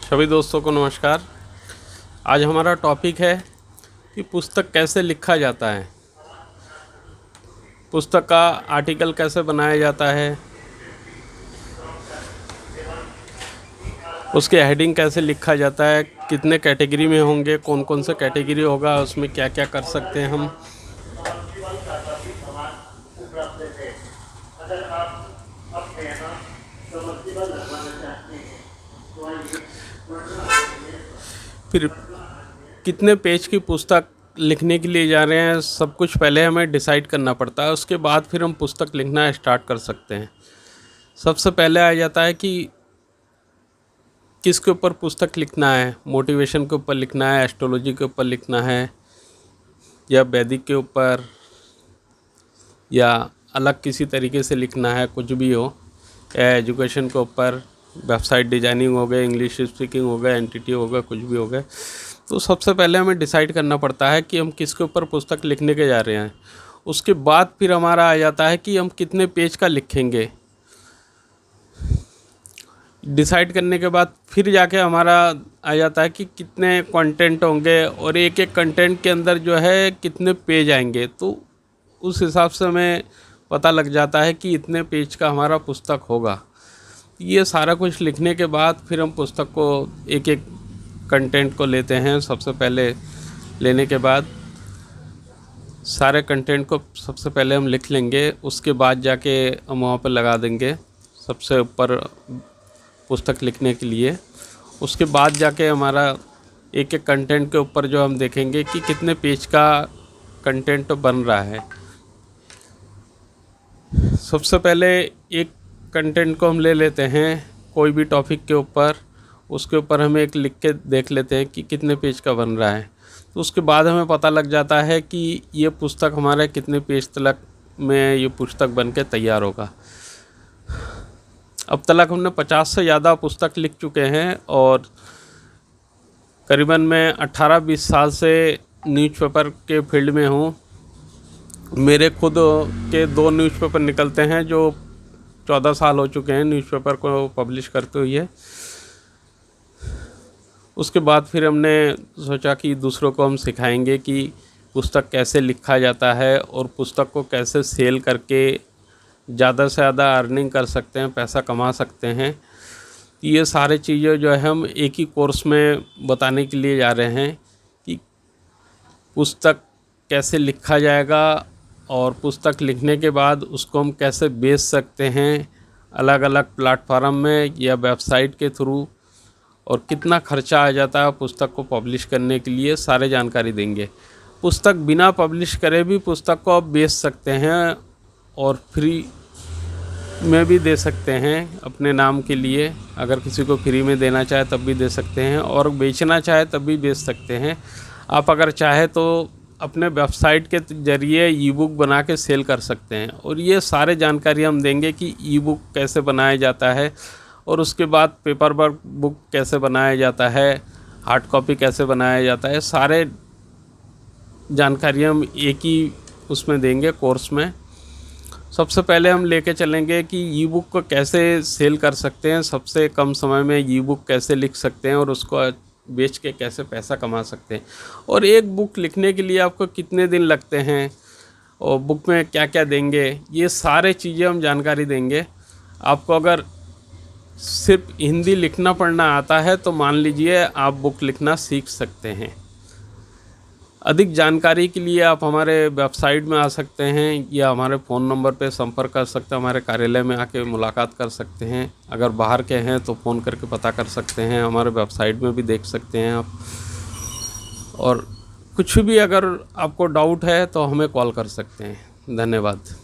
सभी दोस्तों को नमस्कार। आज हमारा टॉपिक है कि पुस्तक कैसे लिखा जाता है, पुस्तक का आर्टिकल कैसे बनाया जाता है, उसके हेडिंग कैसे लिखा जाता है, कितने कैटेगरी में होंगे, कौन कौन से कैटेगरी होगा, उसमें क्या क्या कर सकते हैं हम। फिर कितने पेज की पुस्तक लिखने के लिए जा रहे हैं, सब कुछ पहले हमें डिसाइड करना पड़ता है। उसके बाद फिर हम पुस्तक लिखना स्टार्ट कर सकते हैं। सबसे पहले आ जाता है कि किसके ऊपर पुस्तक लिखना है। मोटिवेशन के ऊपर लिखना है, एस्ट्रोलॉजी के ऊपर लिखना है, या वैदिक के ऊपर, या अलग किसी तरीके से लिखना है, कुछ भी हो, या एजुकेशन के ऊपर, वेबसाइट डिजाइनिंग हो गए, इंग्लिश स्पीकिंग हो गया, एंटिटी हो गया, कुछ भी हो गया। तो सबसे पहले हमें डिसाइड करना पड़ता है कि हम किसके ऊपर पुस्तक लिखने के जा रहे हैं। उसके बाद फिर हमारा आ जाता है कि हम कितने पेज का लिखेंगे। डिसाइड करने के बाद फिर जाके हमारा आ जाता है कि कितने कंटेंट होंगे और एक एक कंटेंट के अंदर जो है कितने पेज आएंगे। तो उस हिसाब से हमें पता लग जाता है कि इतने पेज का हमारा पुस्तक होगा। ये सारा कुछ लिखने के बाद फिर हम पुस्तक को एक एक कंटेंट को लेते हैं। सबसे पहले लेने के बाद सारे कंटेंट को सबसे पहले हम लिख लेंगे, उसके बाद जाके हम वहाँ पर लगा देंगे सबसे ऊपर पुस्तक लिखने के लिए। उसके बाद जाके हमारा एक एक कंटेंट के ऊपर जो हम देखेंगे कि कितने पेज का कंटेंट बन रहा है। सबसे पहले एक कंटेंट को हम ले लेते हैं कोई भी टॉपिक के ऊपर, उसके ऊपर हम एक लिख के देख लेते हैं कि कितने पेज का बन रहा है। तो उसके बाद हमें पता लग जाता है कि ये पुस्तक हमारे कितने पेज तक में ये पुस्तक बन के तैयार होगा। अब तक हमने 50 से ज़्यादा पुस्तक लिख चुके हैं और करीबन मैं 18-20 साल से न्यूज़पेपर के फील्ड में हूँ। मेरे खुद के 2 न्यूज़पेपर निकलते हैं जो 14 साल हो चुके हैं न्यूज़पेपर को पब्लिश करते हुए। उसके बाद फिर हमने सोचा कि दूसरों को हम सिखाएंगे कि पुस्तक कैसे लिखा जाता है और पुस्तक को कैसे सेल करके ज़्यादा से ज़्यादा अर्निंग कर सकते हैं, पैसा कमा सकते हैं। ये सारे चीज़ें जो है हम एक ही कोर्स में बताने के लिए जा रहे हैं कि पुस्तक कैसे लिखा जाएगा और पुस्तक लिखने के बाद उसको हम कैसे बेच सकते हैं अलग अलग प्लेटफार्म में या वेबसाइट के थ्रू, और कितना खर्चा आ जाता है पुस्तक को पब्लिश करने के लिए, सारे जानकारी देंगे। पुस्तक बिना पब्लिश करे भी पुस्तक को आप बेच सकते हैं और फ्री में भी दे सकते हैं अपने नाम के लिए। अगर किसी को फ्री में देना चाहे तब भी दे सकते हैं, और बेचना चाहे तब भी बेच सकते हैं। आप अगर चाहे तो अपने वेबसाइट के ज़रिए ई बुक बना के सेल कर सकते हैं। और ये सारे जानकारी हम देंगे कि ई बुक कैसे बनाया जाता है, और उसके बाद पेपर बुक कैसे बनाया जाता है, हार्ड कॉपी कैसे बनाया जाता है। सारे जानकारी हम एक ही उसमें देंगे कोर्स में। सबसे पहले हम लेके चलेंगे कि ई बुक को कैसे सेल कर सकते हैं, सबसे कम समय में ई बुक कैसे लिख सकते हैं और उसको बेच के कैसे पैसा कमा सकते हैं, और एक बुक लिखने के लिए आपको कितने दिन लगते हैं और बुक में क्या क्या देंगे, ये सारे चीज़ें हम जानकारी देंगे। आपको अगर सिर्फ हिंदी लिखना पढ़ना आता है तो मान लीजिए आप बुक लिखना सीख सकते हैं। अधिक जानकारी के लिए आप हमारे वेबसाइट में आ सकते हैं या हमारे फ़ोन नंबर पे संपर्क कर सकते हैं, हमारे कार्यालय में आके मुलाकात कर सकते हैं। अगर बाहर के हैं तो फ़ोन करके पता कर सकते हैं, हमारे वेबसाइट में भी देख सकते हैं आप। और कुछ भी अगर आपको डाउट है तो हमें कॉल कर सकते हैं। धन्यवाद।